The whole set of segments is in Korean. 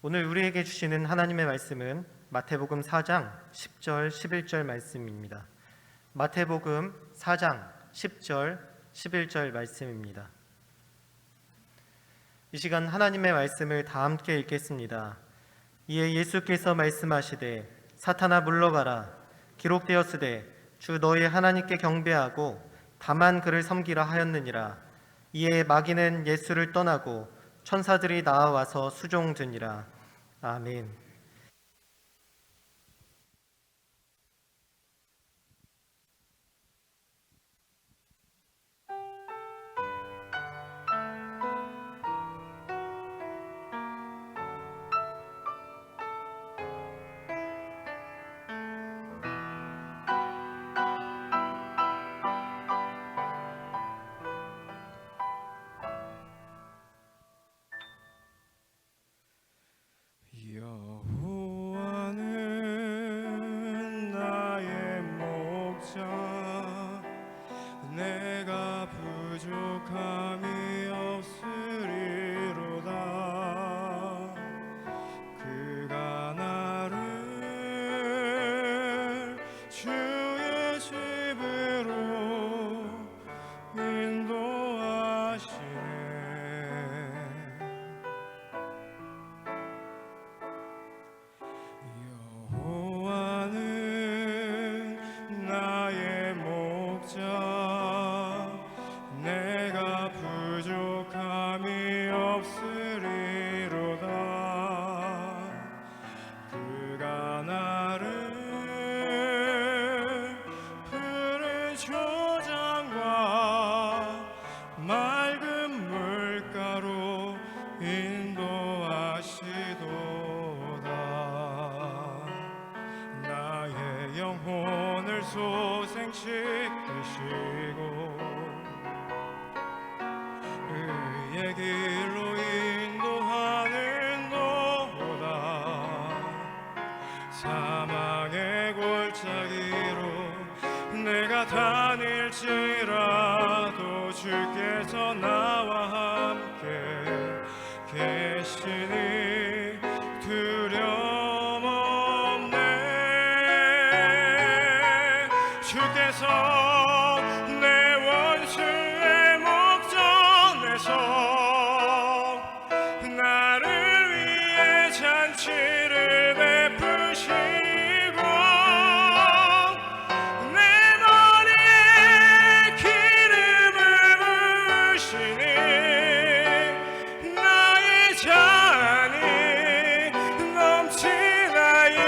오늘 우리에게 주시는 하나님의 말씀은 마태복음 4장 10절 11절 말씀입니다. 마태복음 4장 10절 11절 말씀입니다. 이 시간 하나님의 말씀을 다 함께 읽겠습니다. 이에 예수께서 말씀하시되 사탄아 물러가라. 기록되었으되 주 너희 하나님께 경배하고 다만 그를 섬기라 하였느니라. 이에 마귀는 예수를 떠나고 천사들이 나와서 수종드니라. 아멘. 여호와는 나의 목자, 내가 부족함이 없으리로다. 그가 나를 주의 집으로 인도하시네. 여호와는 나의 목자, 내가 부족함이 없으리로다. 그가 나를 푸른 초장과 맑은 물가로 인도하시도다. 나의 영혼을 소생시키시고 의의 길로 인도하는도다. 사망의 골짜기로 내가 다닐지라도 주께서 나와 함께 계시니 두려움 없네. 주께서 내 원수의 목전에서 나를 위해 잔치를 베푸시고 내 머리에 기름을 부으시니 나의 잔이 넘치나이다.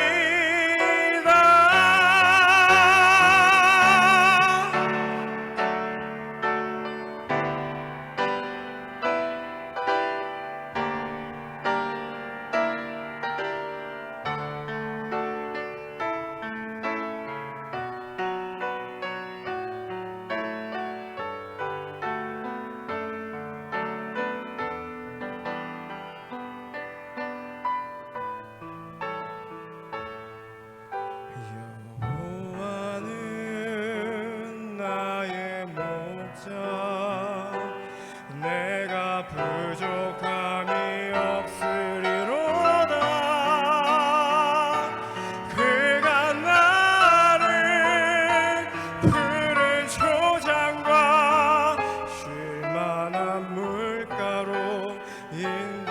여호와는 나의 목자, 내가 부족함이 없으리로다. 그가 나를 푸른 초장과 쉴만한 물가로 인도하시도다.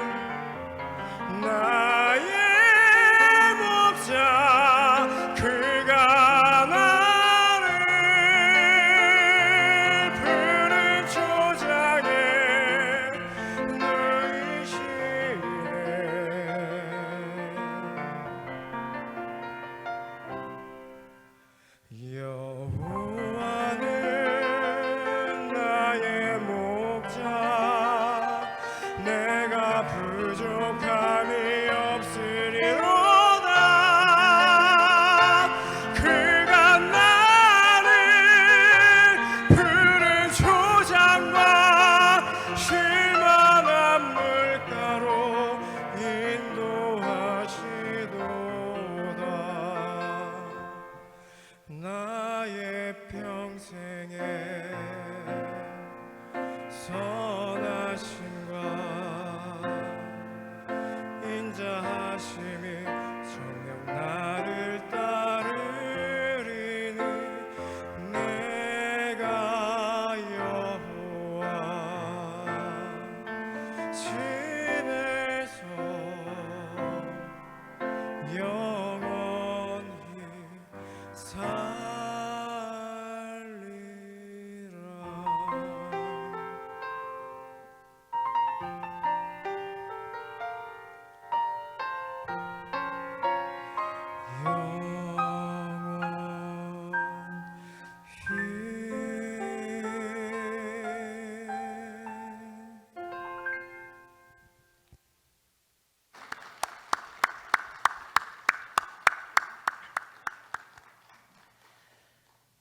여호와는 나의 목자, 그가 나를 푸른 초장에 누이시네. 영원히 살리라.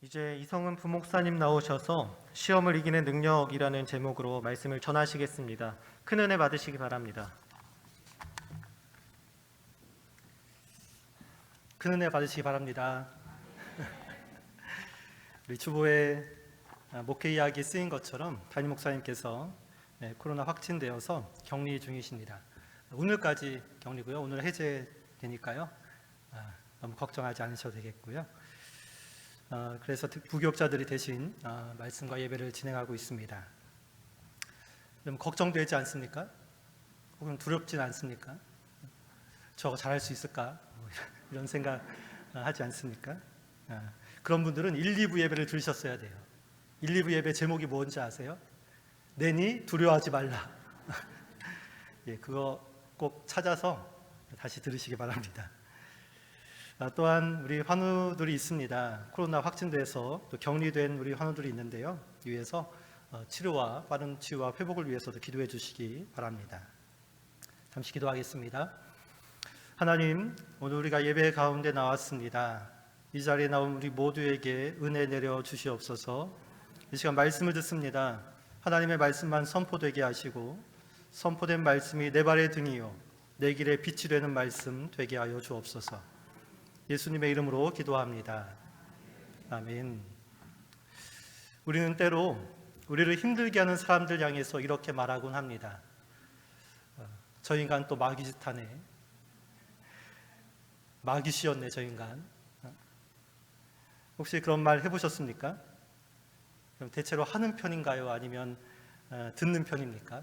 이제 이성은 부목사님 나오셔서 시험을 이기는 능력이라는 제목으로 말씀을 전하시겠습니다. 큰 은혜 받으시기 바랍니다. 큰 은혜 받으시기 바랍니다. 우리 주보에 목회 이야기 쓰인 것처럼 담임 목사님께서 코로나 확진되어서 격리 중이십니다. 오늘까지 격리고요. 오늘 해제되니까요. 너무 걱정하지 않으셔도 되겠고요. 그래서 부교육자들이 대신 말씀과 예배를 진행하고 있습니다. 좀 걱정되지 않습니까? 혹은 두렵진 않습니까? 저거 잘할 수 있을까? 이런 생각 하지 않습니까? 그런 분들은 1, 2부 예배를 들으셨어야 돼요. 1, 2부 예배 제목이 뭔지 아세요? 내니 두려워하지 말라. 예, 그거 꼭 찾아서 다시 들으시기 바랍니다. 또한 우리 환우들이 있습니다. 코로나 확진돼서 또 격리된 우리 환우들이 있는데요. 위해서 치료와 빠른 치유와 회복을 위해서도 기도해 주시기 바랍니다. 잠시 기도하겠습니다. 하나님, 오늘 우리가 예배 가운데 나왔습니다. 이 자리에 나온 우리 모두에게 은혜 내려 주시옵소서. 이 시간 말씀을 듣습니다. 하나님의 말씀만 선포되게 하시고 선포된 말씀이 내 발의 등이요 내 길의 빛이 되는 말씀 되게 하여 주옵소서. 예수님의 이름으로 기도합니다. 아멘. 우리는 때로 우리를 힘들게 하는 사람들 향해서 이렇게 말하곤 합니다. 저 인간 또 마귀짓 하네. 마귀씨였네 저 인간. 혹시 그런 말 해보셨습니까? 그럼 대체로 하는 편인가요? 아니면 듣는 편입니까?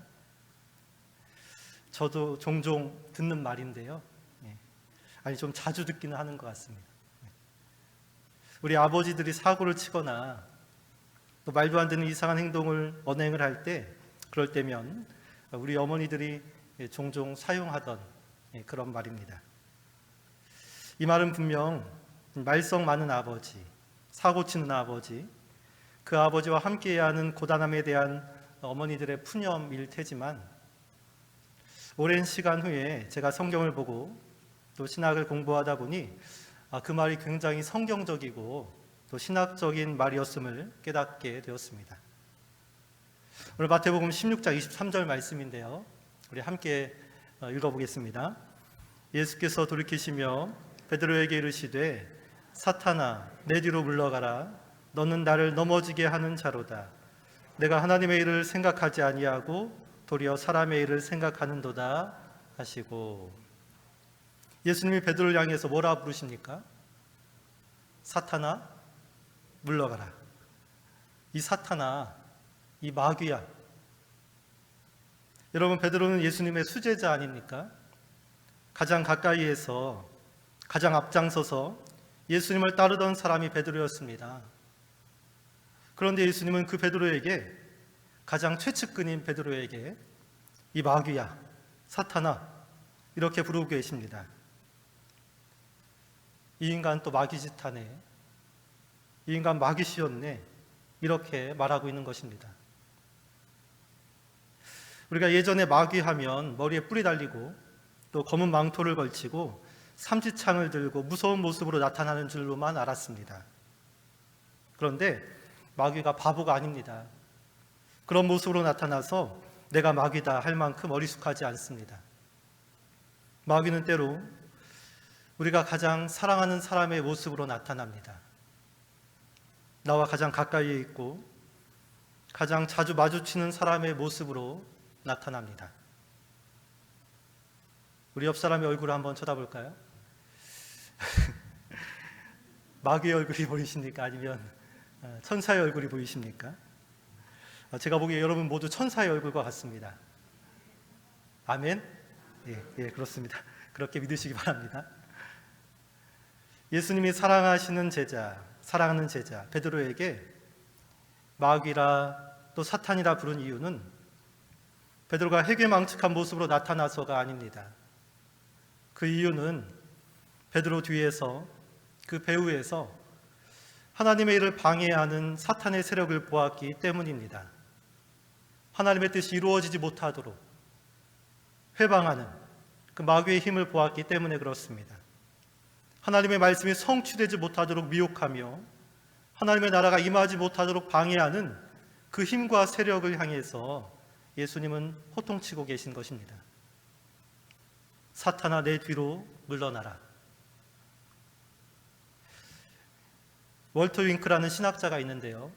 저도 종종 듣는 말인데요. 아니 좀 자주 듣기는 하는 것 같습니다. 우리 아버지들이 사고를 치거나 또 말도 안 되는 이상한 행동을 언행을 할 때 그럴 때면 우리 어머니들이 종종 사용하던 그런 말입니다. 이 말은 분명 말썽 많은 아버지, 사고 치는 아버지, 그 아버지와 함께해야 하는 고단함에 대한 어머니들의 푸념일 테지만 오랜 시간 후에 제가 성경을 보고 또 신학을 공부하다 보니 그 말이 굉장히 성경적이고 또 신학적인 말이었음을 깨닫게 되었습니다. 오늘 마태복음 16장 23절 말씀인데요. 우리 함께 읽어보겠습니다. 예수께서 돌이키시며 베드로에게 이르시되 사탄아 내 뒤로 물러가라. 너는 나를 넘어지게 하는 자로다. 내가 하나님의 일을 생각하지 아니하고 도리어 사람의 일을 생각하는도다 하시고, 예수님이 베드로를 향해서 뭐라 부르십니까? 사탄아 물러가라. 이 사탄아, 이 마귀야. 여러분, 베드로는 예수님의 수제자 아닙니까? 가장 가까이에서 가장 앞장서서 예수님을 따르던 사람이 베드로였습니다. 그런데 예수님은 그 베드로에게, 가장 최측근인 베드로에게 이 마귀야, 사탄아 이렇게 부르고 계십니다. 이 인간 또 마귀짓 하네, 이 인간 마귀씨였네, 이렇게 말하고 있는 것입니다. 우리가 예전에 마귀하면 머리에 뿔이 달리고 또 검은 망토를 걸치고 삼지창을 들고 무서운 모습으로 나타나는 줄로만 알았습니다. 그런데 마귀가 바보가 아닙니다. 그런 모습으로 나타나서 내가 마귀다 할 만큼 어리숙하지 않습니다. 마귀는 때로 우리가 가장 사랑하는 사람의 모습으로 나타납니다. 나와 가장 가까이에 있고 가장 자주 마주치는 사람의 모습으로 나타납니다. 우리 옆 사람의 얼굴을 한번 쳐다볼까요? 마귀의 얼굴이 보이십니까? 아니면 천사의 얼굴이 보이십니까? 제가 보기에 여러분 모두 천사의 얼굴과 같습니다. 아멘? 예, 그렇습니다. 그렇게 믿으시기 바랍니다. 예수님이 사랑하시는 제자, 사랑하는 제자 베드로에게 마귀라 또 사탄이라 부른 이유는 베드로가 회개망측한 모습으로 나타나서가 아닙니다. 그 이유는 베드로 뒤에서, 그 배후에서 하나님의 일을 방해하는 사탄의 세력을 보았기 때문입니다. 하나님의 뜻이 이루어지지 못하도록 회방하는 그 마귀의 힘을 보았기 때문에 그렇습니다. 하나님의 말씀이 성취되지 못하도록 미혹하며 하나님의 나라가 임하지 못하도록 방해하는 그 힘과 세력을 향해서 예수님은 호통치고 계신 것입니다. 사탄아, 내 뒤로 물러나라. 월터 윙크라는 신학자가 있는데요,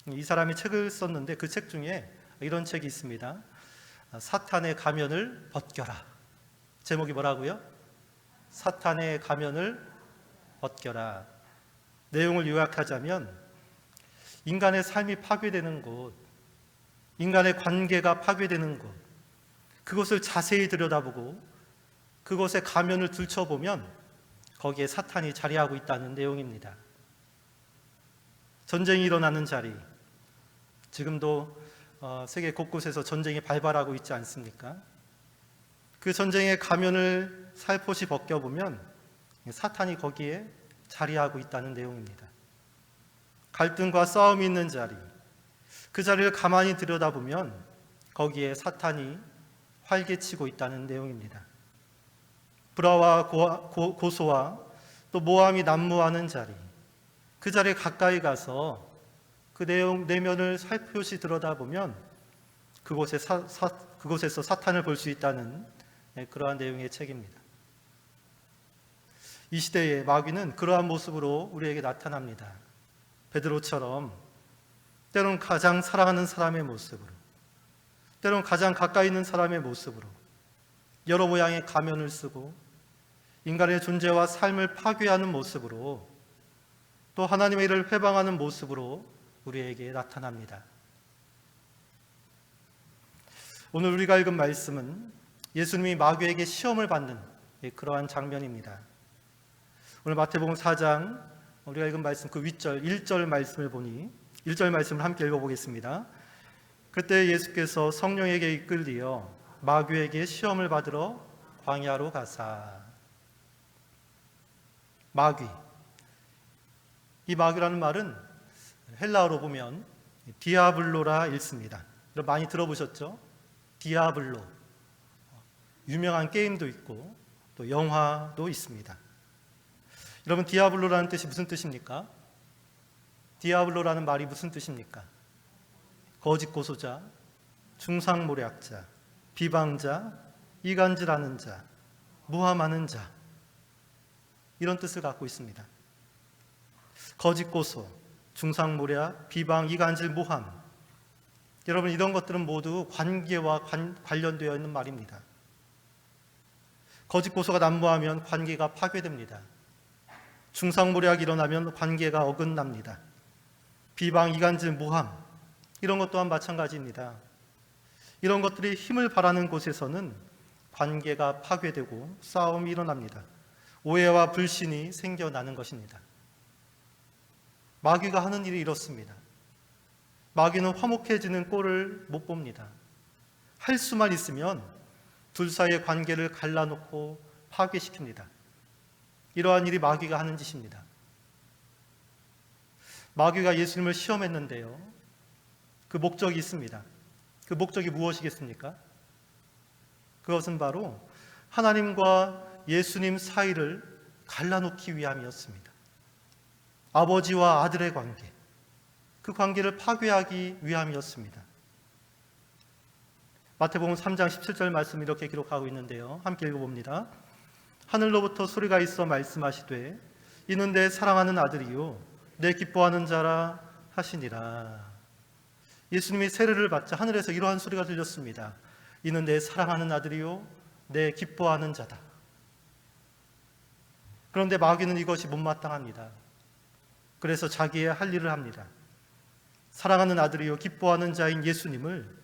이 사람이 책을 썼는데 그 책 중에 이런 책이 있습니다. 사탄의 가면을 벗겨라. 제목이 뭐라고요? 사탄의 가면을 벗겨라. 내용을 요약하자면 인간의 삶이 파괴되는 곳, 인간의 관계가 파괴되는 곳, 그것을 자세히 들여다보고 그것의 가면을 들춰보면 거기에 사탄이 자리하고 있다는 내용입니다. 전쟁이 일어나는 자리, 지금도 세계 곳곳에서 전쟁이 발발하고 있지 않습니까? 그 전쟁의 가면을 살포시 벗겨보면 사탄이 거기에 자리하고 있다는 내용입니다. 갈등과 싸움이 있는 자리, 그 자리를 가만히 들여다보면 거기에 사탄이 활개치고 있다는 내용입니다. 불화와 고소와 또 모함이 난무하는 자리, 그 자리에 가까이 가서 그 내면을 살포시 들여다보면 그곳에서 사탄을 볼 수 있다는 그러한 내용의 책입니다. 이 시대의 마귀는 그러한 모습으로 우리에게 나타납니다. 베드로처럼 때론 가장 사랑하는 사람의 모습으로, 때론 가장 가까이 있는 사람의 모습으로 여러 모양의 가면을 쓰고 인간의 존재와 삶을 파괴하는 모습으로, 또 하나님의 일을 회방하는 모습으로 우리에게 나타납니다. 오늘 우리가 읽은 말씀은 예수님이 마귀에게 시험을 받는 그러한 장면입니다. 오늘 마태복음 4장 우리가 읽은 말씀 그 윗절 1절 말씀을 보니 1절 말씀을 함께 읽어보겠습니다. 그때 예수께서 성령에게 이끌리어 마귀에게 시험을 받으러 광야로 가사. 마귀, 이 마귀라는 말은 헬라어로 보면 디아블로라 읽습니다. 많이 들어보셨죠? 디아블로. 유명한 게임도 있고 또 영화도 있습니다. 여러분, 디아블로라는 뜻이 무슨 뜻입니까? 디아블로라는 말이 무슨 뜻입니까? 거짓 고소자, 중상모략자, 비방자, 이간질하는 자, 모함하는 자, 이런 뜻을 갖고 있습니다. 거짓 고소, 중상모략, 비방, 이간질, 모함, 여러분, 이런 것들은 모두 관계와 관련되어 있는 말입니다. 거짓 고소가 난무하면 관계가 파괴됩니다. 중상모략이 일어나면 관계가 어긋납니다. 비방, 이간질, 모함, 이런 것 또한 마찬가지입니다. 이런 것들이 힘을 발하는 곳에서는 관계가 파괴되고 싸움이 일어납니다. 오해와 불신이 생겨나는 것입니다. 마귀가 하는 일이 이렇습니다. 마귀는 화목해지는 꼴을 못 봅니다. 할 수만 있으면 둘 사이의 관계를 갈라놓고 파괴시킵니다. 이러한 일이 마귀가 하는 짓입니다. 마귀가 예수님을 시험했는데요, 그 목적이 있습니다. 그 목적이 무엇이겠습니까? 그것은 바로 하나님과 예수님 사이를 갈라놓기 위함이었습니다. 아버지와 아들의 관계, 그 관계를 파괴하기 위함이었습니다. 마태복음 3장 17절 말씀 이렇게 기록하고 있는데요, 함께 읽어봅니다. 하늘로부터 소리가 있어 말씀하시되 이는 내 사랑하는 아들이요 내 기뻐하는 자라 하시니라. 예수님이 세례를 받자 하늘에서 이러한 소리가 들렸습니다. 이는 내 사랑하는 아들이요 내 기뻐하는 자다. 그런데 마귀는 이것이 못마땅합니다. 그래서 자기의 할 일을 합니다. 사랑하는 아들이요 기뻐하는 자인 예수님을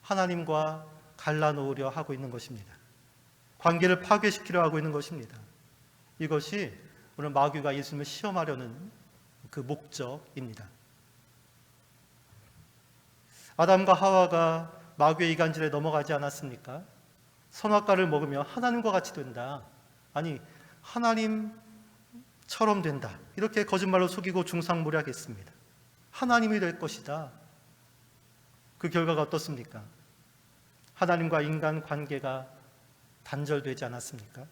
하나님과 갈라놓으려 하고 있는 것입니다. 관계를 파괴시키려 하고 있는 것입니다. 이것이 오늘 마귀가 예수님을 시험하려는 그 목적입니다. 아담과 하와가 마귀의 이간질에 넘어가지 않았습니까? 선악과를 먹으면 하나님과 같이 된다. 아니, 하나님처럼 된다. 이렇게 거짓말로 속이고 중상모략했습니다. 하나님이 될 것이다. 그 결과가 어떻습니까? 하나님과 인간 관계가 단절되지 않았습니까?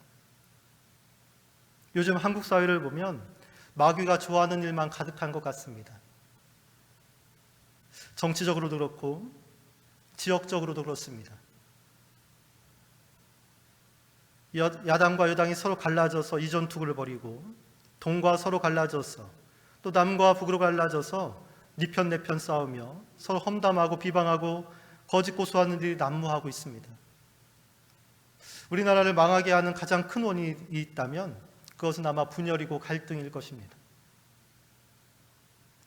요즘 한국 사회를 보면 마귀가 좋아하는 일만 가득한 것 같습니다. 정치적으로도 그렇고 지역적으로도 그렇습니다. 야당과 여당이 서로 갈라져서 이전투구를 벌이고, 동과 서로 갈라져서, 또 남과 북으로 갈라져서 네 편 내 편 싸우며 서로 험담하고 비방하고 거짓 고소하는 일이 난무하고 있습니다. 우리나라를 망하게 하는 가장 큰 원인이 있다면 그것은 아마 분열이고 갈등일 것입니다.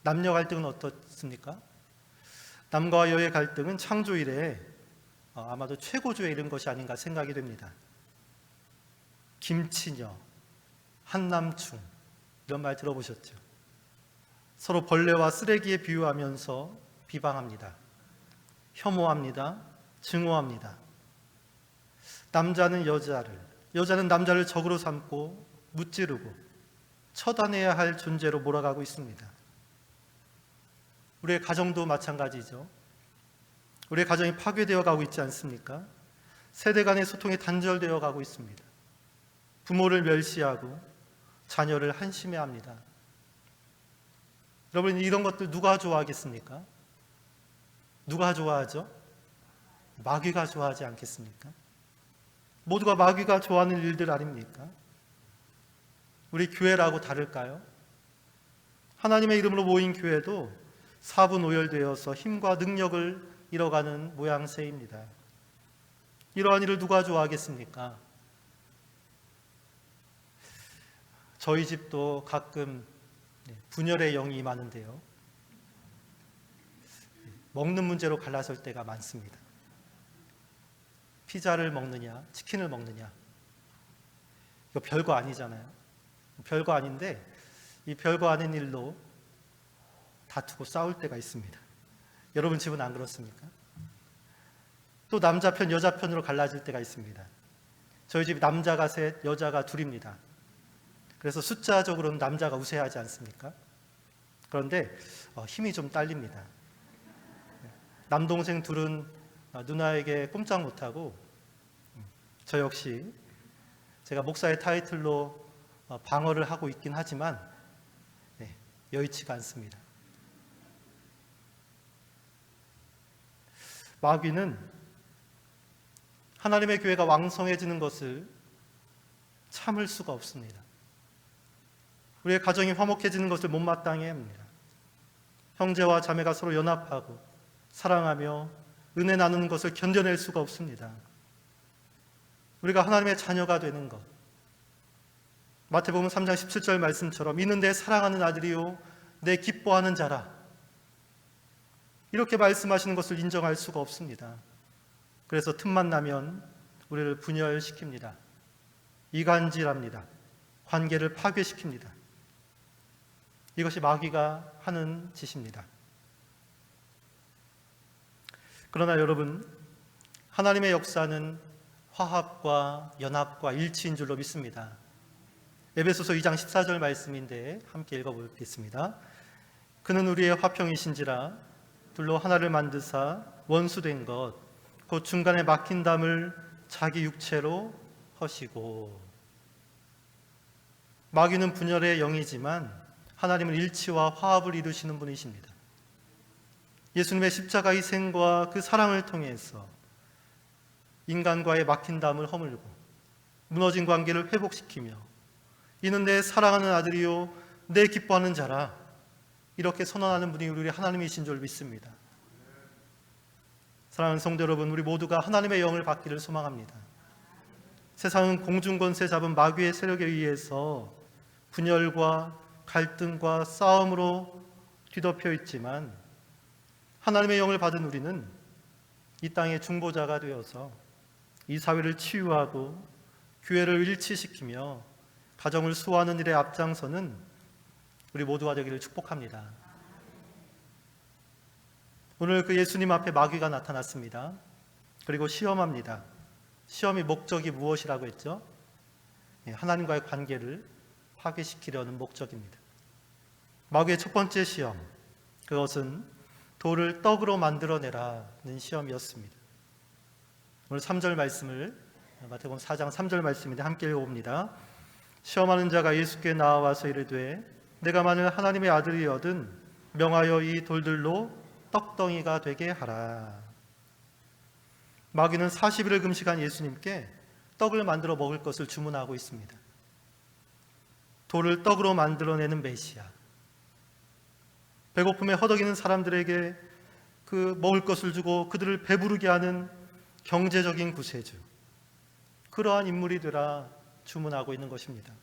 남녀 갈등은 어떻습니까? 남과 여의 갈등은 창조 이래 아마도 최고조에 이른 것이 아닌가 생각이 됩니다. 김치녀, 한남충 이런 말 들어보셨죠? 서로 벌레와 쓰레기에 비유하면서 비방합니다. 혐오합니다. 증오합니다. 남자는 여자를, 여자는 남자를 적으로 삼고 무찌르고 처단해야 할 존재로 몰아가고 있습니다. 우리의 가정도 마찬가지죠. 우리의 가정이 파괴되어 가고 있지 않습니까? 세대 간의 소통이 단절되어 가고 있습니다. 부모를 멸시하고 자녀를 한심해합니다. 여러분, 이런 것들 누가 좋아하겠습니까? 누가 좋아하죠? 마귀가 좋아하지 않겠습니까? 모두가 마귀가 좋아하는 일들 아닙니까? 우리 교회라고 다를까요? 하나님의 이름으로 모인 교회도 사분오열되어서 힘과 능력을 잃어가는 모양새입니다. 이러한 일을 누가 좋아하겠습니까? 저희 집도 가끔 분열의 영이 임하는데요, 먹는 문제로 갈라설 때가 많습니다. 피자를 먹느냐, 치킨을 먹느냐, 이거 별거 아니잖아요. 별거 아닌데 이 별거 아닌 일로 다투고 싸울 때가 있습니다. 여러분 집은 안 그렇습니까? 또 남자 편, 여자 편으로 갈라질 때가 있습니다. 저희 집 남자가 셋, 여자가 둘입니다. 그래서 숫자적으로는 남자가 우세하지 않습니까? 그런데 힘이 좀 딸립니다. 남동생 둘은 누나에게 꼼짝 못하고, 저 역시 제가 목사의 타이틀로 방어를 하고 있긴 하지만 여의치가 않습니다. 마귀는 하나님의 교회가 왕성해지는 것을 참을 수가 없습니다. 우리의 가정이 화목해지는 것을 못마땅해 합니다. 형제와 자매가 서로 연합하고 사랑하며 은혜 나누는 것을 견뎌낼 수가 없습니다. 우리가 하나님의 자녀가 되는 것, 마태복음 3장 17절 말씀처럼 이는 내 사랑하는 아들이요 내 기뻐하는 자라, 이렇게 말씀하시는 것을 인정할 수가 없습니다. 그래서 틈만 나면 우리를 분열시킵니다. 이간질합니다. 관계를 파괴시킵니다. 이것이 마귀가 하는 짓입니다. 그러나 여러분, 하나님의 역사는 화합과 연합과 일치인 줄로 믿습니다. 에베소서 2장 14절 말씀인데 함께 읽어보겠습니다. 그는 우리의 화평이신지라 둘로 하나를 만드사 원수된 것 곧 중간에 막힌 담을 자기 육체로 허시고. 마귀는 분열의 영이지만 하나님은 일치와 화합을 이루시는 분이십니다. 예수님의 십자가 희생과 그 사랑을 통해서 인간과의 막힌 담을 허물고 무너진 관계를 회복시키며 이는 내 사랑하는 아들이요 내 기뻐하는 자라, 이렇게 선언하는 분이 우리 하나님이신 줄 믿습니다. 사랑하는 성도 여러분, 우리 모두가 하나님의 영을 받기를 소망합니다. 세상은 공중권세 잡은 마귀의 세력에 의해서 분열과 갈등과 싸움으로 뒤덮여 있지만 하나님의 영을 받은 우리는 이 땅의 중보자가 되어서 이 사회를 치유하고 교회를 일치시키며 가정을 수호하는 일에 앞장서는 우리 모두가 되기를 축복합니다. 오늘 그 예수님 앞에 마귀가 나타났습니다. 그리고 시험합니다. 시험의 목적이 무엇이라고 했죠? 하나님과의 관계를 파괴시키려는 목적입니다. 마귀의 첫 번째 시험, 그것은 돌을 떡으로 만들어내라는 시험이었습니다. 오늘 3절 말씀을 마태복음 4장 3절 말씀인데 함께 읽어봅니다. 시험하는 자가 예수께 나와서 이르되 내가 만일 하나님의 아들이거든 명하여 이 돌들로 떡덩이가 되게 하라. 마귀는 40일을 금식한 예수님께 떡을 만들어 먹을 것을 주문하고 있습니다. 돌을 떡으로 만들어내는 메시아, 배고픔에 허덕이는 사람들에게 그 먹을 것을 주고 그들을 배부르게 하는 경제적인 구세주, 그러한 인물이 되라 주문하고 있는 것입니다.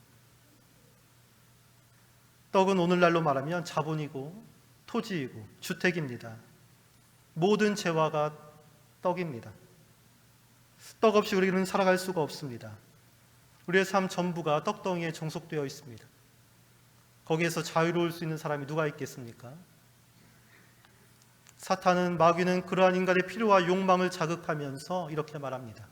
떡은 오늘날로 말하면 자본이고 토지이고 주택입니다. 모든 재화가 떡입니다. 떡 없이 우리는 살아갈 수가 없습니다. 우리의 삶 전부가 떡덩이에 종속되어 있습니다. 거기에서 자유로울 수 있는 사람이 누가 있겠습니까? 사탄은, 마귀는 그러한 인간의 필요와 욕망을 자극하면서 이렇게 말합니다.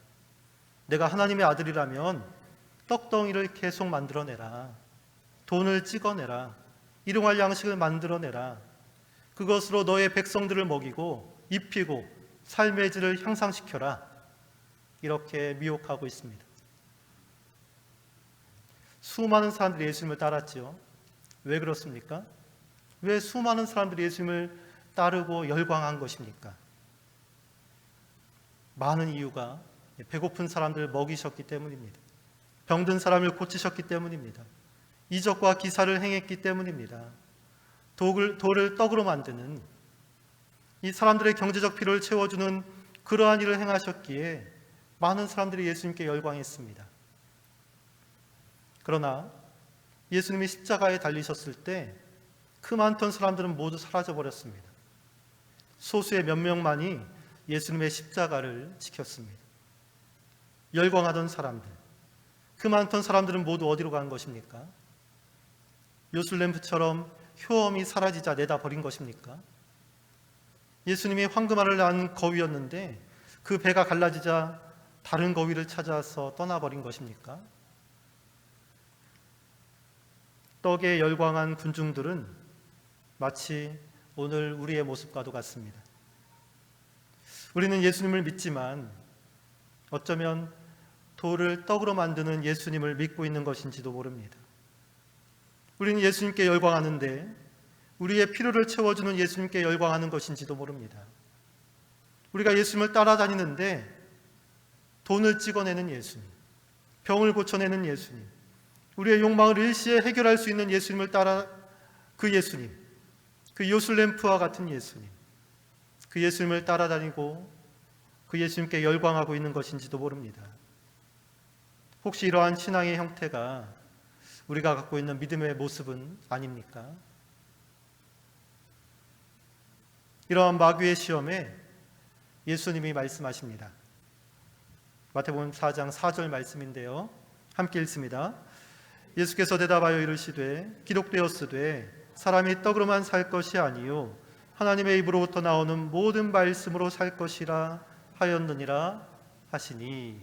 내가 하나님의 아들이라면 떡덩이를 계속 만들어내라. 돈을 찍어내라. 일용할 양식을 만들어내라. 그것으로 너의 백성들을 먹이고 입히고 삶의 질을 향상시켜라. 이렇게 미혹하고 있습니다. 수많은 사람들이 예수님을 따랐지요. 왜 그렇습니까? 왜 수많은 사람들이 예수님을 따르고 열광한 것입니까? 많은 이유가 배고픈 사람들을 먹이셨기 때문입니다. 병든 사람을 고치셨기 때문입니다. 이적과 기사를 행했기 때문입니다. 돌을 떡으로 만드는, 이 사람들의 경제적 필요를 채워주는 그러한 일을 행하셨기에 많은 사람들이 예수님께 열광했습니다. 그러나 예수님이 십자가에 달리셨을 때 그 많던 사람들은 모두 사라져버렸습니다. 소수의 몇 명만이 예수님의 십자가를 지켰습니다. 열광하던 사람들, 그 많던 사람들은 모두 어디로 간 것입니까? 요술램프처럼 효험이 사라지자 내다버린 것입니까? 예수님이 황금알을 낳은 거위였는데 그 배가 갈라지자 다른 거위를 찾아서 떠나버린 것입니까? 떡에 열광한 군중들은 마치 오늘 우리의 모습과도 같습니다. 우리는 예수님을 믿지만 어쩌면 돌을 떡으로 만드는 예수님을 믿고 있는 것인지도 모릅니다. 우리는 예수님께 열광하는데 우리의 필요를 채워주는 예수님께 열광하는 것인지도 모릅니다. 우리가 예수님을 따라다니는데 돈을 찍어내는 예수님, 병을 고쳐내는 예수님, 우리의 욕망을 일시에 해결할 수 있는 예수님을 따라, 그 예수님, 그 요술램프와 같은 예수님, 그 예수님을 따라다니고 그 예수님께 열광하고 있는 것인지도 모릅니다. 혹시 이러한 신앙의 형태가 우리가 갖고 있는 믿음의 모습은 아닙니까? 이러한 마귀의 시험에 예수님이 말씀하십니다. 마태복음 4장 4절 말씀인데요. 함께 읽습니다. 예수께서 대답하여 이르시되 기록되었으되 사람이 떡으로만 살 것이 아니요 하나님의 입으로부터 나오는 모든 말씀으로 살 것이라 하였느니라 하시니.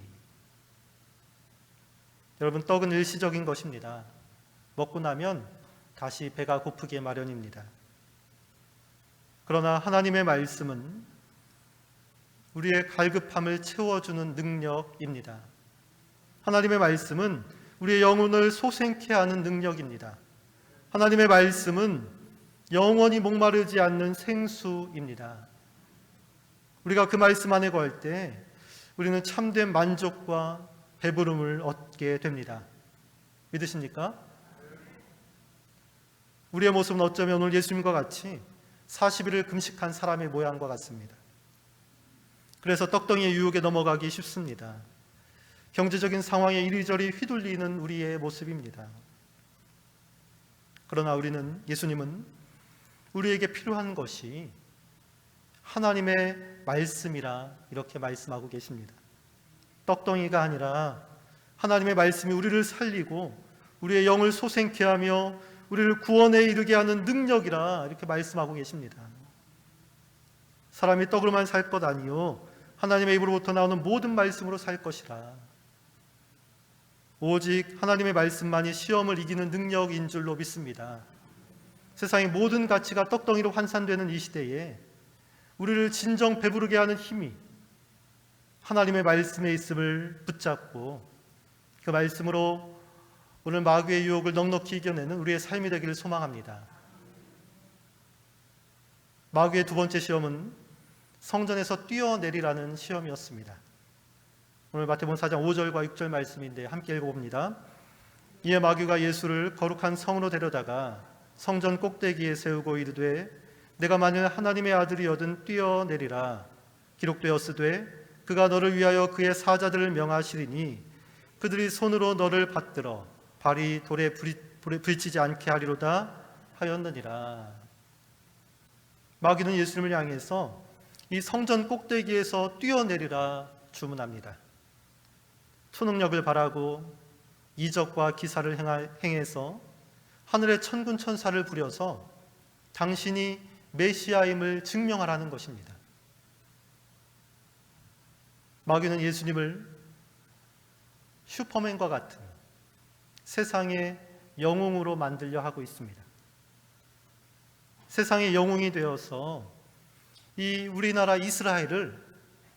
여러분, 떡은 일시적인 것입니다. 먹고 나면 다시 배가 고프게 마련입니다. 그러나 하나님의 말씀은 우리의 갈급함을 채워주는 능력입니다. 하나님의 말씀은 우리의 영혼을 소생케 하는 능력입니다. 하나님의 말씀은 영원히 목마르지 않는 생수입니다. 우리가 그 말씀 안에 거할 때 우리는 참된 만족과 배부름을 얻게 됩니다. 믿으십니까? 우리의 모습은 어쩌면 오늘 예수님과 같이 40일을 금식한 사람의 모양과 같습니다. 그래서 떡덩이의 유혹에 넘어가기 쉽습니다. 경제적인 상황에 이리저리 휘둘리는 우리의 모습입니다. 그러나 예수님은 우리에게 필요한 것이 하나님의 말씀이라 이렇게 말씀하고 계십니다. 떡덩이가 아니라 하나님의 말씀이 우리를 살리고 우리의 영을 소생케 하며 우리를 구원에 이르게 하는 능력이라 이렇게 말씀하고 계십니다. 사람이 떡으로만 살 것 아니요 하나님의 입으로부터 나오는 모든 말씀으로 살 것이라. 오직 하나님의 말씀만이 시험을 이기는 능력인 줄로 믿습니다. 세상의 모든 가치가 떡덩이로 환산되는 이 시대에 우리를 진정 배부르게 하는 힘이 하나님의 말씀에 있음을 붙잡고 그 말씀으로 오늘 마귀의 유혹을 넉넉히 이겨내는 우리의 삶이 되기를 소망합니다. 마귀의 두 번째 시험은 성전에서 뛰어내리라는 시험이었습니다. 오늘 마태복음 4장 5절과 6절 말씀인데 함께 읽어봅니다. 이에 마귀가 예수를 거룩한 성으로 데려다가 성전 꼭대기에 세우고 이르되 내가 만일 하나님의 아들이거든 뛰어내리라. 기록되었으되 그가 너를 위하여 그의 사자들을 명하시리니 그들이 손으로 너를 받들어 발이 돌에 부딪히지 않게 하리로다 하였느니라. 마귀는 예수님을 향해서 이 성전 꼭대기에서 뛰어내리라 주문합니다. 초능력을 바라고 이적과 기사를 행해서 하늘의 천군 천사를 부려서 당신이 메시아임을 증명하라는 것입니다. 마귀는 예수님을 슈퍼맨과 같은 세상의 영웅으로 만들려 하고 있습니다. 세상의 영웅이 되어서 이 우리나라 이스라엘을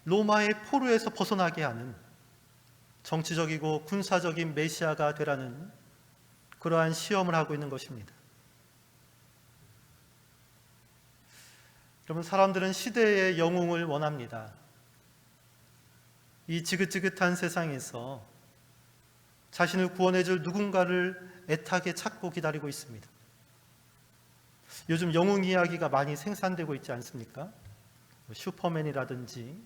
로마의 포로에서 벗어나게 하는 정치적이고 군사적인 메시아가 되라는 그러한 시험을 하고 있는 것입니다. 여러분, 사람들은 시대의 영웅을 원합니다. 이 지긋지긋한 세상에서 자신을 구원해 줄 누군가를 애타게 찾고 기다리고 있습니다. 요즘 영웅 이야기가 많이 생산되고 있지 않습니까? 슈퍼맨이라든지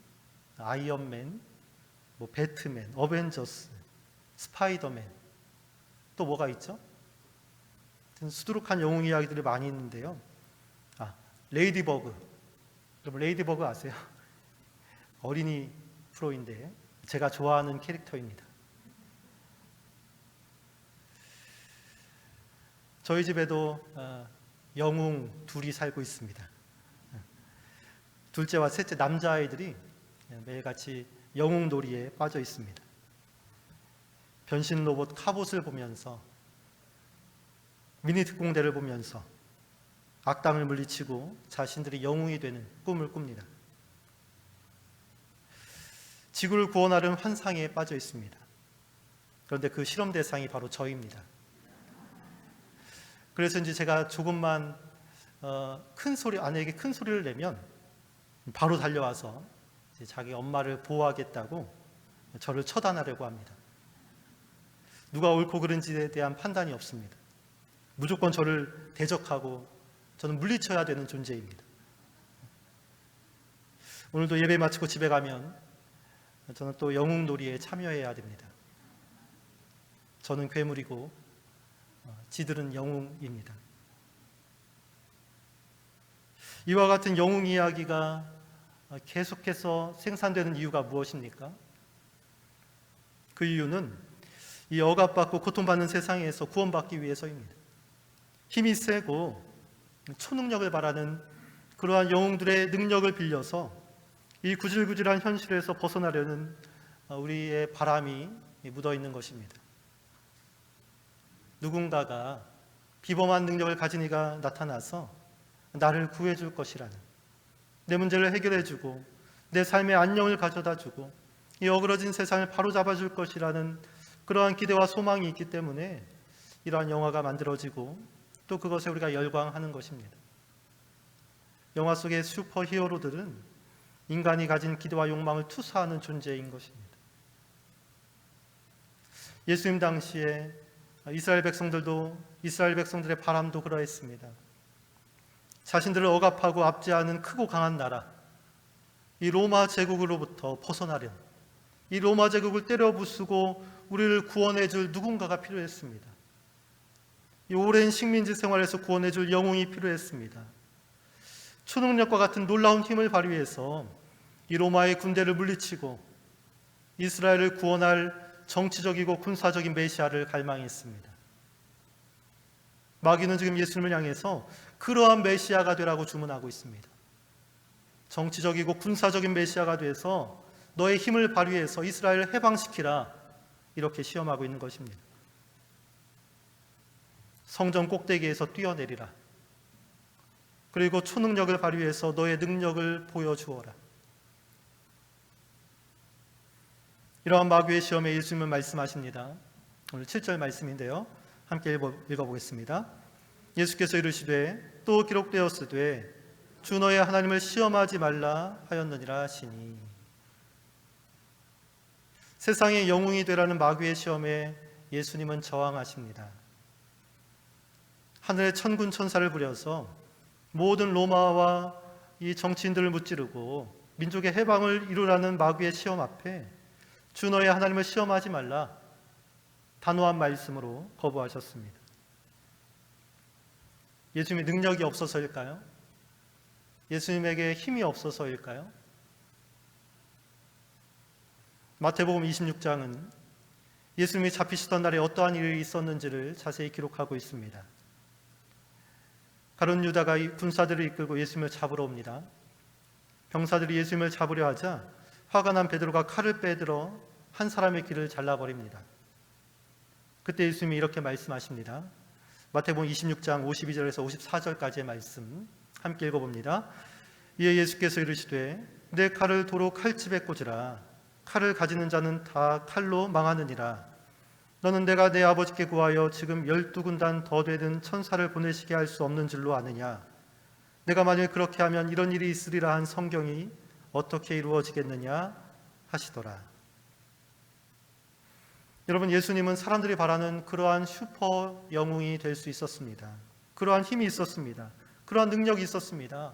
아이언맨, 배트맨, 어벤져스, 스파이더맨, 또 뭐가 있죠? 수두룩한 영웅 이야기들이 많이 있는데요. 레이디버그. 여러분 레이디버그 아세요? 어린이 프로인데 제가 좋아하는 캐릭터입니다. 저희 집에도 영웅 둘이 살고 있습니다. 둘째와 셋째 남자아이들이 매일같이 영웅놀이에 빠져 있습니다. 변신 로봇 카봇을 보면서 미니 특공대를 보면서 악당을 물리치고 자신들이 영웅이 되는 꿈을 꿉니다. 지구를 구원하려는 환상에 빠져 있습니다. 그런데 그 실험 대상이 바로 저입니다. 그래서 이제 제가 조금만 아내에게 큰 소리를 내면 바로 달려와서 이제 자기 엄마를 보호하겠다고 저를 처단하려고 합니다. 누가 옳고 그른지에 대한 판단이 없습니다. 무조건 저를 대적하고 저는 물리쳐야 되는 존재입니다. 오늘도 예배 마치고 집에 가면 저는 또 영웅놀이에 참여해야 됩니다. 저는 괴물이고 지들은 영웅입니다. 이와 같은 영웅 이야기가 계속해서 생산되는 이유가 무엇입니까? 그 이유는 이 억압받고 고통받는 세상에서 구원받기 위해서입니다. 힘이 세고 초능력을 바라는 그러한 영웅들의 능력을 빌려서 이 구질구질한 현실에서 벗어나려는 우리의 바람이 묻어있는 것입니다. 누군가가 비범한 능력을 가진 이가 나타나서 나를 구해줄 것이라는, 내 문제를 해결해주고 내 삶의 안녕을 가져다주고 이 어그러진 세상을 바로잡아줄 것이라는 그러한 기대와 소망이 있기 때문에 이러한 영화가 만들어지고 또 그것에 우리가 열광하는 것입니다. 영화 속의 슈퍼히어로들은 인간이 가진 기대와 욕망을 투사하는 존재인 것입니다. 예수님 당시에 이스라엘 백성들의 바람도 그러했습니다. 자신들을 억압하고 압제하는 크고 강한 나라, 이 로마 제국으로부터 벗어나려 이 로마 제국을 때려 부수고 우리를 구원해 줄 누군가가 필요했습니다. 이 오랜 식민지 생활에서 구원해 줄 영웅이 필요했습니다. 초능력과 같은 놀라운 힘을 발휘해서 이 로마의 군대를 물리치고 이스라엘을 구원할 정치적이고 군사적인 메시아를 갈망했습니다. 마귀는 지금 예수님을 향해서 그러한 메시아가 되라고 주문하고 있습니다. 정치적이고 군사적인 메시아가 돼서 너의 힘을 발휘해서 이스라엘을 해방시키라, 이렇게 시험하고 있는 것입니다. 성전 꼭대기에서 뛰어내리라. 그리고 초능력을 발휘해서 너의 능력을 보여주어라. 이러한 마귀의 시험에 예수님은 말씀하십니다. 오늘 7절 말씀인데요, 함께 읽어보겠습니다. 예수께서 이르시되 또 기록되었으되 주 너의 하나님을 시험하지 말라 하였느니라 하시니. 세상의 영웅이 되라는 마귀의 시험에 예수님은 저항하십니다. 하늘의 천군 천사를 부려서 모든 로마와 이 정치인들을 무찌르고 민족의 해방을 이루라는 마귀의 시험 앞에 주 너의 하나님을 시험하지 말라, 단호한 말씀으로 거부하셨습니다. 예수님의 능력이 없어서일까요? 예수님에게 힘이 없어서일까요? 마태복음 26장은 예수님이 잡히시던 날에 어떠한 일이 있었는지를 자세히 기록하고 있습니다. 가룟 유다가 군사들을 이끌고 예수님을 잡으러 옵니다. 병사들이 예수님을 잡으려 하자 화가 난 베드로가 칼을 빼들어 한 사람의 귀를 잘라버립니다. 그때 예수님이 이렇게 말씀하십니다. 마태복음 26장 52절에서 54절까지의 말씀 함께 읽어봅니다. 이에 예수께서 이르시되 내 칼을 도로 칼집에 꽂으라. 칼을 가지는 자는 다 칼로 망하느니라. 너는 내가 내 아버지께 구하여 지금 12군단 더 되는 천사를 보내시게 할 수 없는 줄로 아느냐. 내가 만일 그렇게 하면 이런 일이 있으리라 한 성경이 어떻게 이루어지겠느냐 하시더라. 여러분, 예수님은 사람들이 바라는 그러한 슈퍼 영웅이 될 수 있었습니다. 그러한 힘이 있었습니다. 그러한 능력이 있었습니다.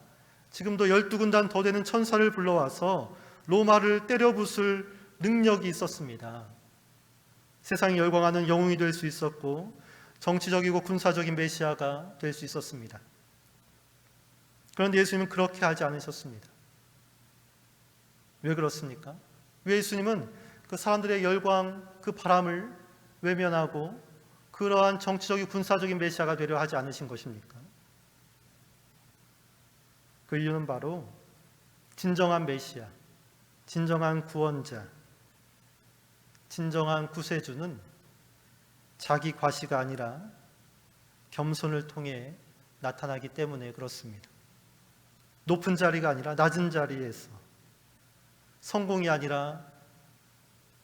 지금도 12군단 더 되는 천사를 불러와서 로마를 때려 부술 능력이 있었습니다. 세상이 열광하는 영웅이 될 수 있었고 정치적이고 군사적인 메시아가 될 수 있었습니다. 그런데 예수님은 그렇게 하지 않으셨습니다. 왜 그렇습니까? 왜 예수님은 그 사람들의 열광, 그 바람을 외면하고 그러한 정치적인 군사적인 메시아가 되려 하지 않으신 것입니까? 그 이유는 바로 진정한 메시아, 진정한 구원자, 진정한 구세주는 자기 과시가 아니라 겸손을 통해 나타나기 때문에 그렇습니다. 높은 자리가 아니라 낮은 자리에서, 성공이 아니라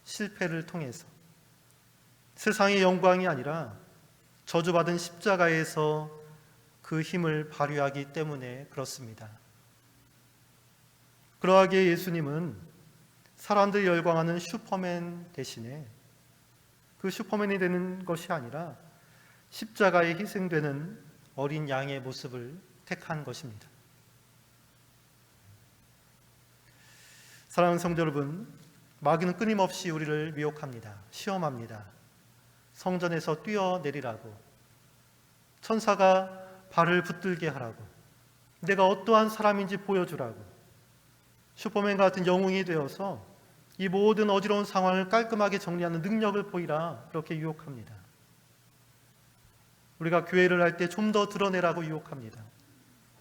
실패를 통해서, 세상의 영광이 아니라 저주받은 십자가에서 그 힘을 발휘하기 때문에 그렇습니다. 그러하기에 예수님은 사람들이 열광하는 슈퍼맨 대신에 그 슈퍼맨이 되는 것이 아니라 십자가에 희생되는 어린 양의 모습을 택한 것입니다. 사랑하는 성도 여러분, 마귀는 끊임없이 우리를 미혹합니다. 시험합니다. 성전에서 뛰어내리라고, 천사가 발을 붙들게 하라고, 내가 어떠한 사람인지 보여주라고, 슈퍼맨 같은 영웅이 되어서 이 모든 어지러운 상황을 깔끔하게 정리하는 능력을 보이라, 그렇게 유혹합니다. 우리가 교회를 할 때 좀 더 드러내라고 유혹합니다.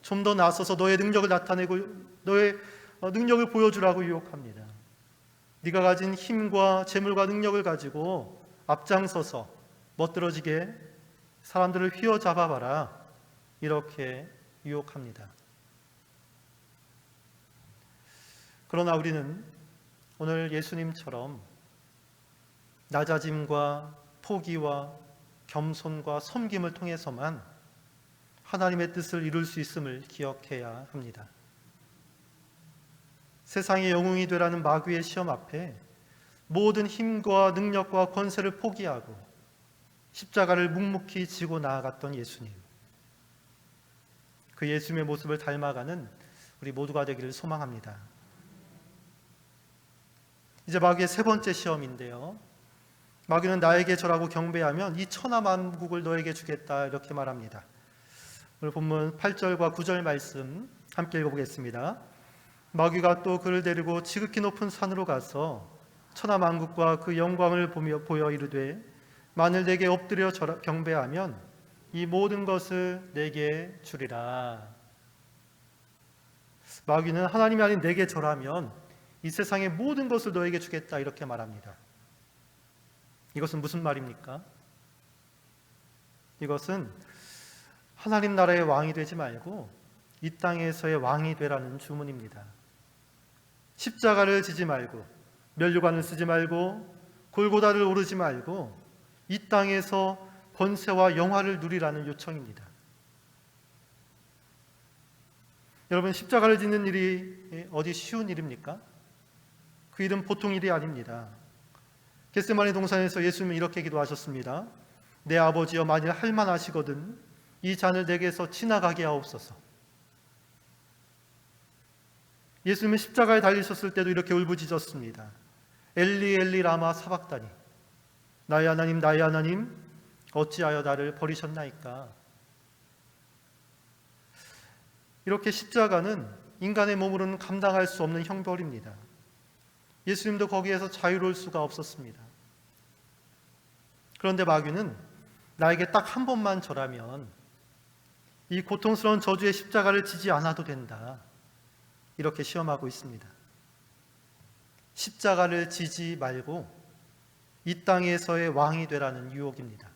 좀 더 나서서 너의 능력을 나타내고 너의 능력을 보여주라고 유혹합니다. 네가 가진 힘과 재물과 능력을 가지고 앞장서서 멋들어지게 사람들을 휘어잡아봐라, 이렇게 유혹합니다. 그러나 우리는 오늘 예수님처럼 낮아짐과 포기와 겸손과 섬김을 통해서만 하나님의 뜻을 이룰 수 있음을 기억해야 합니다. 세상의 영웅이 되라는 마귀의 시험 앞에 모든 힘과 능력과 권세를 포기하고 십자가를 묵묵히 지고 나아갔던 예수님, 그 예수님의 모습을 닮아가는 우리 모두가 되기를 소망합니다. 이제 마귀의 세 번째 시험인데요, 마귀는 나에게 절하고 경배하면 이 천하만국을 너에게 주겠다, 이렇게 말합니다. 오늘 본문 8절과 9절 말씀 함께 읽어보겠습니다. 마귀가 또 그를 데리고 지극히 높은 산으로 가서 천하만국과 그 영광을 보여 이르되 만일 내게 엎드려 경배하면 이 모든 것을 내게 주리라. 마귀는 하나님이 아닌 내게 절하면 이 세상의 모든 것을 너에게 주겠다 이렇게 말합니다. 이것은 무슨 말입니까? 이것은 하나님 나라의 왕이 되지 말고 이 땅에서의 왕이 되라는 주문입니다. 십자가를 지지 말고 면류관을 쓰지 말고 골고다를 오르지 말고 이 땅에서 권세와 영화를 누리라는 요청입니다. 여러분, 십자가를 짓는 일이 어디 쉬운 일입니까? 그 일은 보통 일이 아닙니다. 겟세마네 동산에서 예수님은 이렇게 기도하셨습니다. 내 아버지여, 만일 할만하시거든 이 잔을 내게서 지나가게 하옵소서. 예수님은 십자가에 달리셨을 때도 이렇게 울부짖었습니다. 엘리 엘리 라마 사박다니, 나의 하나님 나의 하나님 어찌하여 나를 버리셨나이까. 이렇게 십자가는 인간의 몸으로는 감당할 수 없는 형벌입니다. 예수님도 거기에서 자유로울 수가 없었습니다. 그런데 마귀는 나에게 딱 한 번만 절하면 이 고통스러운 저주의 십자가를 지지 않아도 된다, 이렇게 시험하고 있습니다. 십자가를 지지 말고 이 땅에서의 왕이 되라는 유혹입니다.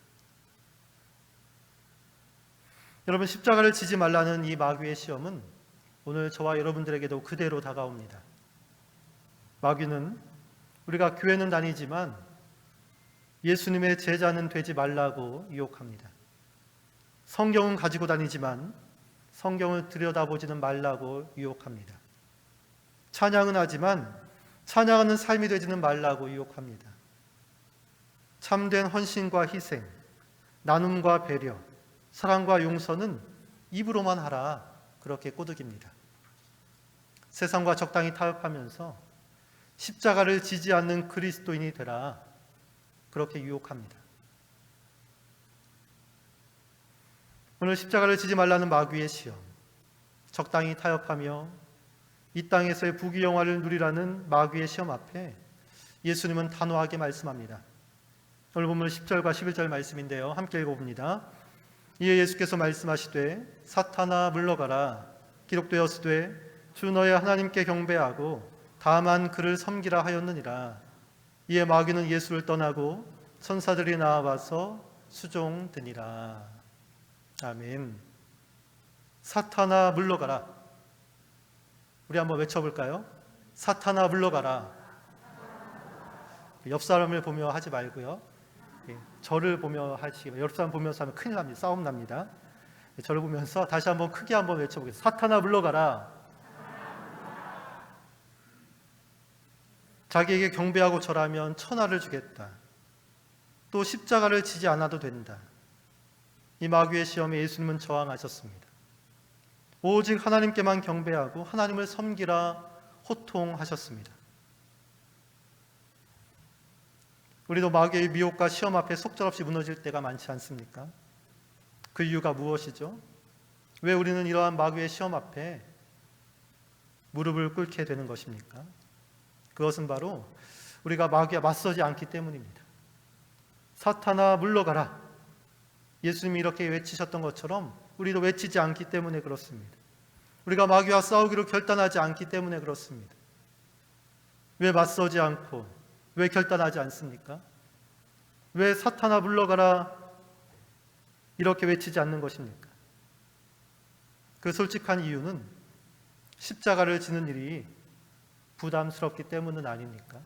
여러분, 십자가를 지지 말라는 이 마귀의 시험은 오늘 저와 여러분들에게도 그대로 다가옵니다. 마귀는 우리가 교회는 다니지만 예수님의 제자는 되지 말라고 유혹합니다. 성경은 가지고 다니지만 성경을 들여다보지는 말라고 유혹합니다. 찬양은 하지만 찬양하는 삶이 되지는 말라고 유혹합니다. 참된 헌신과 희생, 나눔과 배려, 사랑과 용서는 입으로만 하라, 그렇게 꼬드깁니다. 세상과 적당히 타협하면서 십자가를 지지 않는 그리스도인이 되라, 그렇게 유혹합니다. 오늘 십자가를 지지 말라는 마귀의 시험, 적당히 타협하며 이 땅에서의 부귀영화를 누리라는 마귀의 시험 앞에 예수님은 단호하게 말씀합니다. 오늘 본문 10절과 11절 말씀인데요, 함께 읽어봅니다. 이에 예수께서 말씀하시되 사탄아 물러가라, 기록되었으되 주 너의 하나님께 경배하고 다만 그를 섬기라 하였느니라. 이에 마귀는 예수를 떠나고 천사들이 나와서 수종드니라. 아멘. 사탄아 물러가라. 우리 한번 외쳐볼까요? 사탄아 물러가라. 옆 사람을 보며 하지 말고요, 저를 보며 하시기, 옆 사람 보면서 하면 큰일 납니다. 싸움 납니다. 저를 보면서 다시 한번 크게 한번 외쳐보겠습니다. 사탄아 물러가라. 자기에게 경배하고 절하면 천하를 주겠다. 또 십자가를 지지 않아도 된다. 이 마귀의 시험에 예수님은 저항하셨습니다. 오직 하나님께만 경배하고 하나님을 섬기라 호통하셨습니다. 우리도 마귀의 미혹과 시험 앞에 속절없이 무너질 때가 많지 않습니까? 그 이유가 무엇이죠? 왜 우리는 이러한 마귀의 시험 앞에 무릎을 꿇게 되는 것입니까? 그것은 바로 우리가 마귀와 맞서지 않기 때문입니다. 사탄아 물러가라. 예수님이 이렇게 외치셨던 것처럼 우리도 외치지 않기 때문에 그렇습니다. 우리가 마귀와 싸우기로 결단하지 않기 때문에 그렇습니다. 왜 맞서지 않고 왜 결단하지 않습니까? 왜 사탄아 물러가라 이렇게 외치지 않는 것입니까? 그 솔직한 이유는 십자가를 지는 일이 부담스럽기 때문은 아닙니까?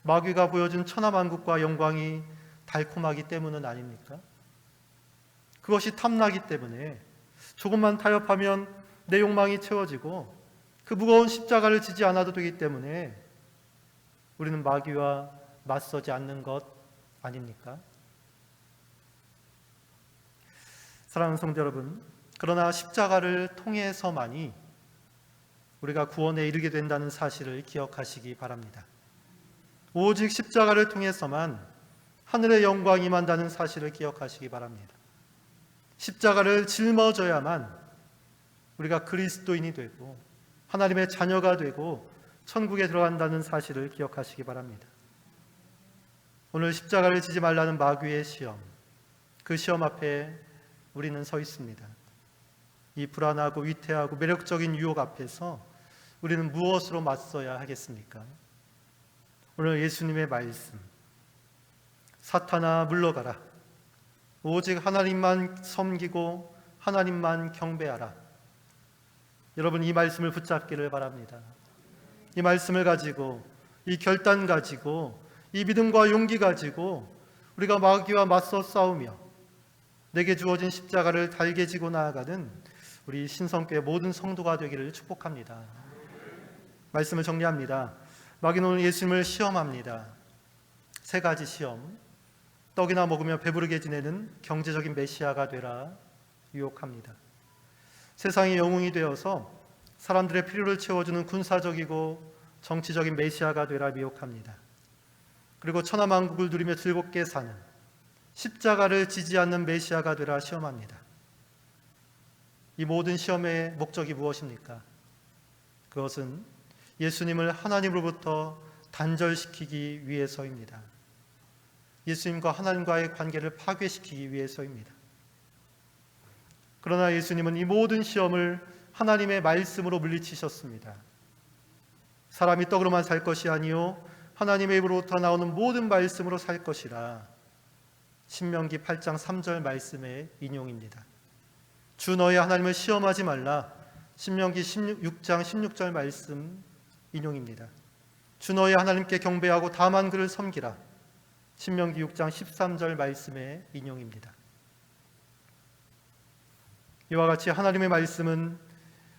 마귀가 보여준 천하만국과 영광이 달콤하기 때문은 아닙니까? 그것이 탐나기 때문에 조금만 타협하면 내 욕망이 채워지고 그 무거운 십자가를 지지 않아도 되기 때문에 우리는 마귀와 맞서지 않는 것 아닙니까? 사랑하는 성도 여러분, 그러나 십자가를 통해서만이 우리가 구원에 이르게 된다는 사실을 기억하시기 바랍니다. 오직 십자가를 통해서만 하늘의 영광이 임한다는 사실을 기억하시기 바랍니다. 십자가를 짊어져야만 우리가 그리스도인이 되고 하나님의 자녀가 되고 천국에 들어간다는 사실을 기억하시기 바랍니다. 오늘 십자가를 지지 말라는 마귀의 시험, 그 시험 앞에 우리는 서 있습니다. 이 불안하고 위태하고 매력적인 유혹 앞에서 우리는 무엇으로 맞서야 하겠습니까? 오늘 예수님의 말씀, 사탄아 물러가라, 오직 하나님만 섬기고 하나님만 경배하라. 여러분, 이 말씀을 붙잡기를 바랍니다. 이 말씀을 가지고, 이 결단 가지고, 이 믿음과 용기 가지고 우리가 마귀와 맞서 싸우며 내게 주어진 십자가를 달게 지고 나아가는 우리 신성교회 모든 성도가 되기를 축복합니다. 말씀을 정리합니다. 마귀는 오늘 예수님을 시험합니다. 세 가지 시험. 떡이나 먹으며 배부르게 지내는 경제적인 메시아가 되라 유혹합니다. 세상의 영웅이 되어서 사람들의 필요를 채워주는 군사적이고 정치적인 메시아가 되라 미혹합니다. 그리고 천하만국을 누리며 즐겁게 사는 십자가를 지지 않는 메시아가 되라 시험합니다. 이 모든 시험의 목적이 무엇입니까? 그것은 예수님을 하나님으로부터 단절시키기 위해서입니다. 예수님과 하나님과의 관계를 파괴시키기 위해서입니다. 그러나 예수님은 이 모든 시험을 하나님의 말씀으로 물리치셨습니다. 사람이 떡으로만 살 것이 아니요 하나님의 입으로부터 나오는 모든 말씀으로 살 것이라. 신명기 8장 3절 말씀의 인용입니다. 주 너희 하나님을 시험하지 말라. 신명기 6장 16절 말씀 인용입니다. 주 너희 하나님께 경배하고 다만 그를 섬기라. 신명기 6장 13절 말씀의 인용입니다. 이와 같이 하나님의 말씀은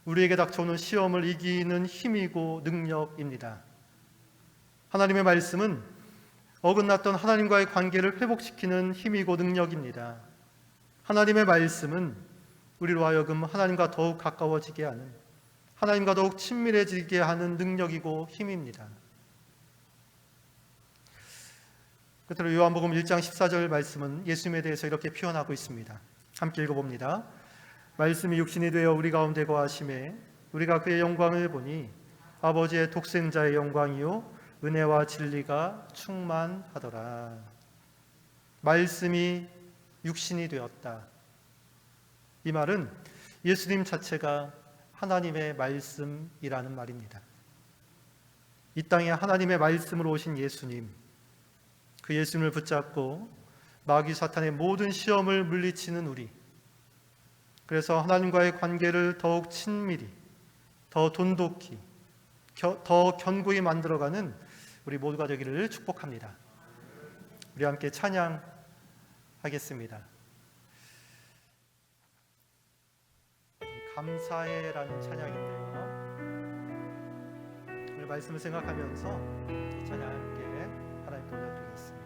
우리에게 닥쳐오는 시험을 이기는 힘이고 능력입니다. 하나님의 말씀은 어긋났던 하나님과의 관계를 회복시키는 힘이고 능력입니다. 하나님의 말씀은 우리로 하여금 하나님과 더욱 가까워지게 하는, 하나님과 더욱 친밀해지게 하는 능력이고 힘입니다. 끝으로 요한복음 1장 14절 말씀은 예수님에 대해서 이렇게 표현하고 있습니다. 함께 읽어봅니다. 말씀이 육신이 되어 우리 가운데 거하심에 우리가 그의 영광을 보니 아버지의 독생자의 영광이요 은혜와 진리가 충만하더라. 말씀이 육신이 되었다. 이 말은 예수님 자체가 하나님의 말씀이라는 말입니다. 이 땅에 하나님의 말씀으로 오신 예수님, 그 예수님을 붙잡고 마귀 사탄의 모든 시험을 물리치는 우리, 그래서 하나님과의 관계를 더욱 친밀히, 더 돈독히, 더 견고히 만들어가는 우리 모두가 되기를 축복합니다. 우리 함께 찬양하겠습니다. 감사해라는 찬양인데요, 오늘 말씀을 생각하면서 이 찬양 함께 하나님께 올려드리겠습니다.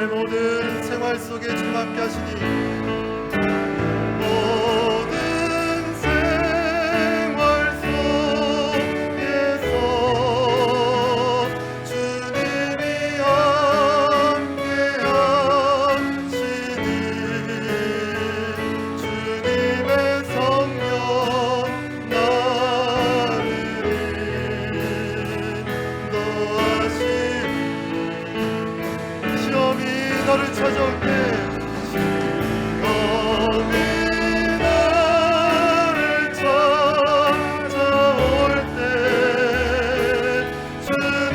나의 모든 생활 속에 주님 함께 하시니 모든 생활 속에서 주님이 함께 하시니 주님의 성령 나를 인도하시니 시험이 너를 찾아올 때 시험이 나를 찾아올 때 주님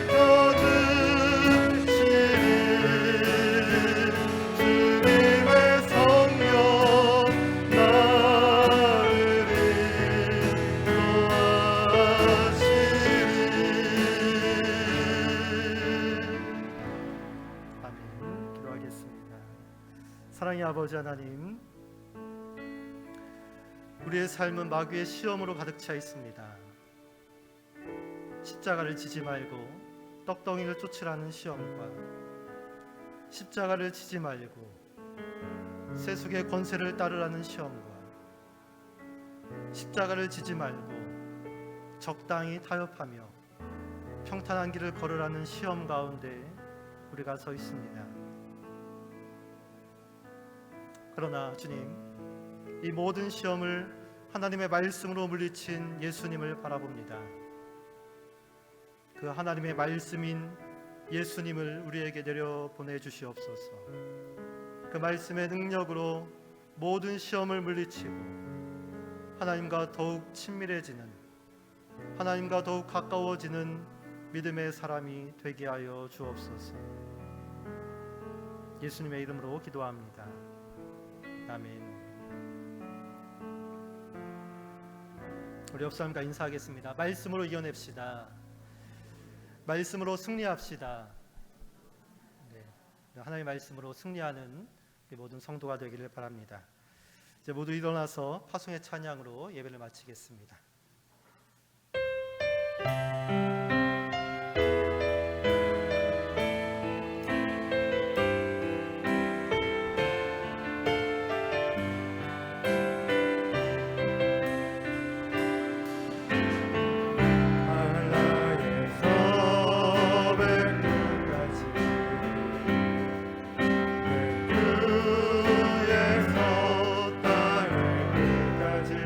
지켜주시니 주님의 성령 나를 인도하시니. 아멘. 기도하겠습니다. 사랑의 아버지 하나님, 우리의 삶은 마귀의 시험으로 가득 차 있습니다. 십자가를 지지 말고 떡덩이를 쫓으라는 시험과 십자가를 지지 말고 세속의 권세를 따르라는 시험과 십자가를 지지 말고 적당히 타협하며 평탄한 길을 걸으라는 시험 가운데 우리가 서 있습니다. 그러나 주님, 이 모든 시험을 하나님의 말씀으로 물리친 예수님을 바라봅니다. 그 하나님의 말씀인 예수님을 우리에게 내려 보내주시옵소서. 그 말씀의 능력으로 모든 시험을 물리치고 하나님과 더욱 친밀해지는, 하나님과 더욱 가까워지는 믿음의 사람이 되게 하여 주옵소서. 예수님의 이름으로 기도합니다. 아멘. 우리 옆 사람과 인사하겠습니다. 말씀으로 이겨냅시다. 말씀으로 승리합시다. 네, 하나님의 말씀으로 승리하는 모든 성도가 되기를 바랍니다. 이제 모두 일어나서 파송의 찬양으로 예배를 마치겠습니다. 주님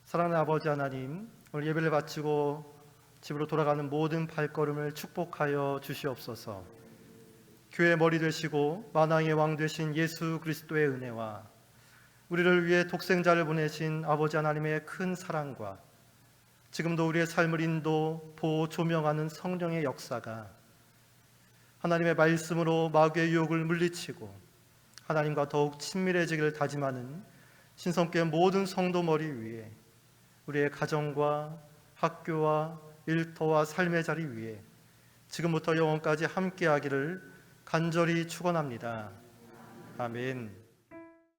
사랑하는 아버지 하나님, 오늘 예배를 마치고 집으로 돌아가는 모든 발걸음을 축복하여 주시옵소서. 교회의 머리 되시고 만왕의 왕 되신 예수 그리스도의 은혜와 우리를 위해 독생자를 보내신 아버지 하나님의 큰 사랑과 지금도 우리의 삶을 인도, 보호, 조명하는 성령의 역사가 하나님의 말씀으로 마귀의 유혹을 물리치고 하나님과 더욱 친밀해지기를 다짐하는 신성교회 모든 성도 머리 위에 우리의 가정과 학교와 일터와 삶의 자리 위에 지금부터 영원까지 함께하기를 간절히 축원합니다. 아멘.